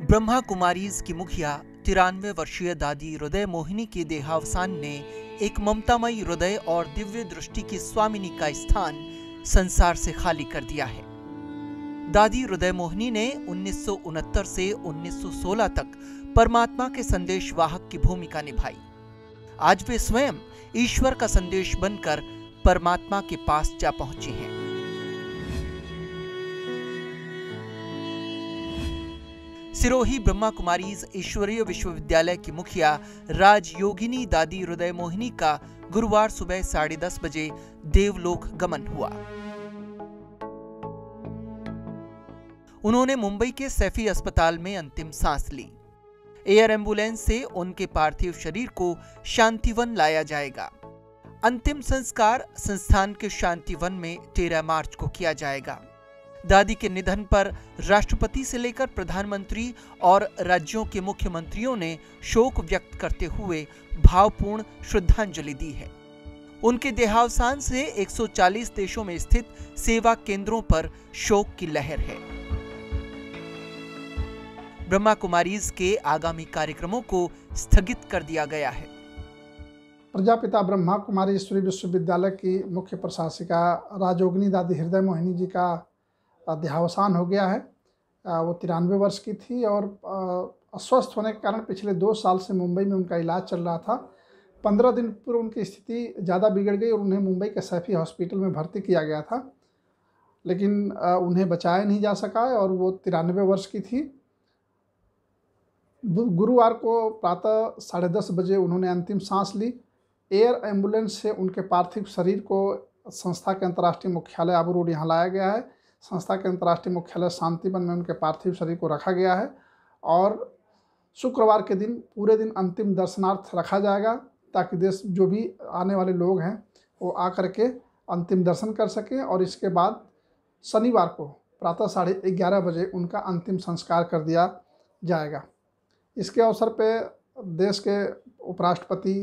ब्रह्मा कुमारीज की मुखिया 93 वर्षीय दादी हृदय मोहिनी के देहावसान ने एक ममतामयी हृदय और दिव्य दृष्टि की स्वामिनी का स्थान संसार से खाली कर दिया है। दादी हृदय मोहिनी ने 1969 से 1916 तक परमात्मा के संदेश वाहक की भूमिका निभाई। आज वे स्वयं ईश्वर का संदेश बनकर परमात्मा के पास जा पहुंची हैं। सिरोही ब्रह्मा कुमारीज ईश्वरीय विश्वविद्यालय की मुखिया राजयोगिनी दादी हृदय मोहिनी का गुरुवार सुबह 10:30 बजे देवलोक गमन हुआ। उन्होंने मुंबई के सैफी अस्पताल में अंतिम सांस ली। एयर एम्बुलेंस से उनके पार्थिव शरीर को शांतिवन लाया जाएगा। अंतिम संस्कार संस्थान के शांतिवन में 13 मार्च को किया जाएगा। दादी के निधन पर राष्ट्रपति से लेकर प्रधानमंत्री और राज्यों के मुख्यमंत्रियों ने शोक व्यक्त करते हुए भावपूर्ण श्रद्धांजलि दी है। उनके देहावसान से 140 देशों में स्थित सेवा केंद्रों पर शोक की लहर है। ब्रह्मा कुमारीज के आगामी कार्यक्रमों को स्थगित कर दिया गया है। प्रजापिता ब्रह्मा कुमारी ईश्वरीय विश्वविद्यालय की मुख्य प्रशासिका राजयोगिनी दादी हृदय मोहिनी जी का देहावसान हो गया है। वो 93 वर्ष की थी और अस्वस्थ होने के कारण पिछले 2 साल से मुंबई में उनका इलाज चल रहा था। 15 दिन पूर्व उनकी स्थिति ज़्यादा बिगड़ गई और उन्हें मुंबई के सैफी हॉस्पिटल में भर्ती किया गया था, लेकिन उन्हें बचाया नहीं जा सका और वो 93 वर्ष की थी। गुरुवार को प्रातः 10:30 बजे उन्होंने अंतिम सांस ली। एयर एम्बुलेंस से उनके पार्थिव शरीर को संस्था के अंतर्राष्ट्रीय मुख्यालय आबू रोड यहाँ लाया गया है। संस्था के अंतर्राष्ट्रीय मुख्यालय शांतिवन में उनके पार्थिव शरीर को रखा गया है और शुक्रवार के दिन पूरे दिन अंतिम दर्शनार्थ रखा जाएगा, ताकि देश जो भी आने वाले लोग हैं वो आकर के अंतिम दर्शन कर सकें। और इसके बाद शनिवार को प्रातः 11:30 बजे उनका अंतिम संस्कार कर दिया जाएगा। इसके अवसर पर देश के उपराष्ट्रपति,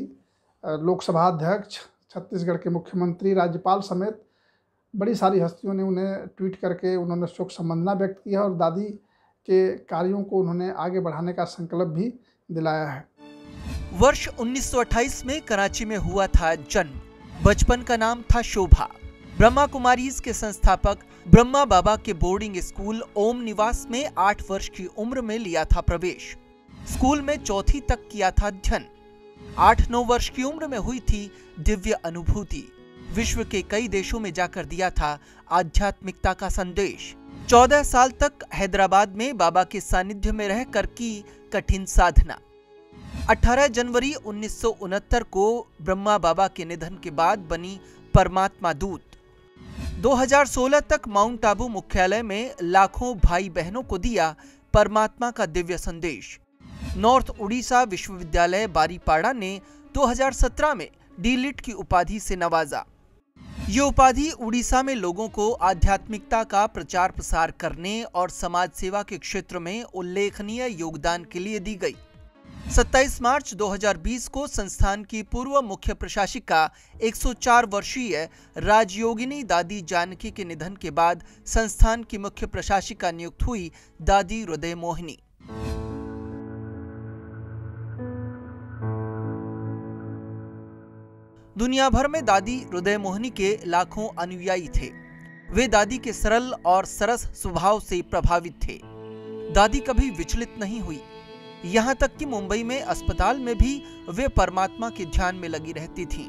लोकसभा अध्यक्ष, छत्तीसगढ़ के मुख्यमंत्री, राज्यपाल समेत बड़ी सारी हस्तियों ने उन्हें ट्वीट करके उन्होंने शोक संवेदना व्यक्त किया और दादी के कार्यों को उन्होंने आगे बढ़ाने का संकल्प भी दिलाया है। वर्ष 1928 में कराची में हुआ था जन्म। बचपन का नाम था शोभा। ब्रह्मा कुमारीज के संस्थापक ब्रह्मा बाबा के बोर्डिंग स्कूल ओम निवास में 8 वर्ष की उम्र में लिया था प्रवेश। स्कूल में 4वीं तक किया था अध्ययन। 8-9 वर्ष की उम्र में हुई थी दिव्य अनुभूति। विश्व के कई देशों में जाकर दिया था आध्यात्मिकता का संदेश। 14 साल तक हैदराबाद में बाबा के सानिध्य में रहकर की कठिन साधना। 18 जनवरी 1969 को ब्रह्मा बाबा के निधन के बाद बनी परमात्मा दूत। 2016 तक माउंट आबू मुख्यालय में लाखों भाई बहनों को दिया परमात्मा का दिव्य संदेश। नॉर्थ उड़ीसा विश्वविद्यालय बारीपाड़ा ने 2017 में डी.लिट की उपाधि से नवाजा। ये उपाधि उड़ीसा में लोगों को आध्यात्मिकता का प्रचार प्रसार करने और समाज सेवा के क्षेत्र में उल्लेखनीय योगदान के लिए दी गई। 27 मार्च 2020 को संस्थान की पूर्व मुख्य प्रशासिका 104 वर्षीय राजयोगिनी दादी जानकी के निधन के बाद संस्थान की मुख्य प्रशासिका नियुक्त हुई दादी हृदय मोहिनी। दुनिया भर में दादी हृदय मोहिनी के लाखों अनुयायी थे। वे दादी के सरल और सरस स्वभाव से प्रभावित थे। दादी कभी विचलित नहीं हुई। यहाँ तक कि मुंबई में अस्पताल में भी वे परमात्मा के ध्यान में लगी रहती थीं।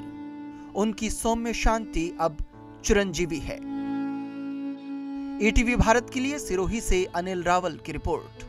उनकी सौम्य शांति अब चिरंजीवी है। ईटीवी भारत के लिए सिरोही से अनिल रावल की रिपोर्ट।